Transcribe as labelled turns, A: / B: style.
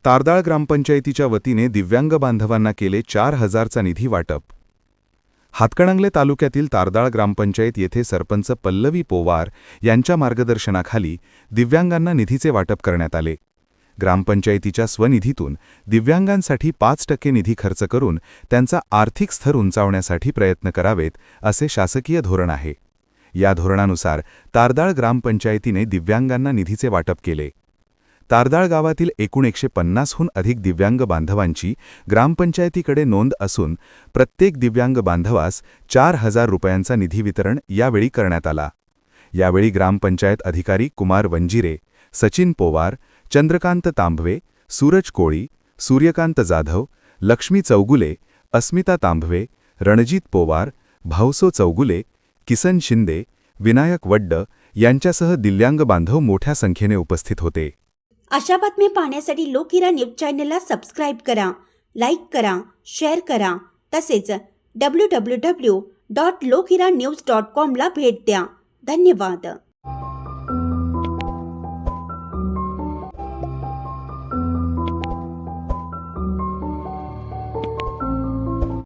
A: तारदाळ ग्रामपंचायतीच्या वतीने दिव्यांग बांधवांना केले 4,000चा निधी वाटप। हातकणंगले तालुक्यातील तारदाळ ग्रामपंचायत येथे सरपंच पल्लवी पोवार यांच्या मार्गदर्शनाखाली दिव्यांगांना निधीचे वाटप करण्यात आले। ग्रामपंचायतीच्या स्वनिधीतून दिव्यांगांसाठी 5% निधी खर्च करून त्यांचा आर्थिक स्तर उंचावण्यासाठी प्रयत्न करावेत असे शासकीय धोरण आहे। या धोरणानुसार तारदाळ ग्रामपंचायतीने दिव्यांगांना निधीचे वाटप केले। तारदाळ गावातील एकूण 150हून अधिक दिव्यांग बांधवांची ग्रामपंचायतीकडे नोंद असून प्रत्येक दिव्यांग बांधवास 4,000 रुपयांचा निधी वितरण यावेळी करण्यात आला। यावेळी ग्रामपंचायत अधिकारी कुमार वंजिरे, सचिन पोवार, चंद्रकांत तांबवे, सूरज कोळी, सूर्यकांत जाधव, लक्ष्मी चौगुले, अस्मिता तांबवे, रणजित पोवार, भाऊसो चौगुले, किसन शिंदे, विनायक वड्ड यांच्यासह दिव्यांग बांधव मोठ्या संख्येने उपस्थित होते।
B: अशा बातम्या पाहण्यासाठी लोकहिरा न्यूज चॅनलला सबस्क्राईब करा, लाईक करा, शेअर करा, तसेच www.lokiranews.com ला भेट द्या। धन्यवाद।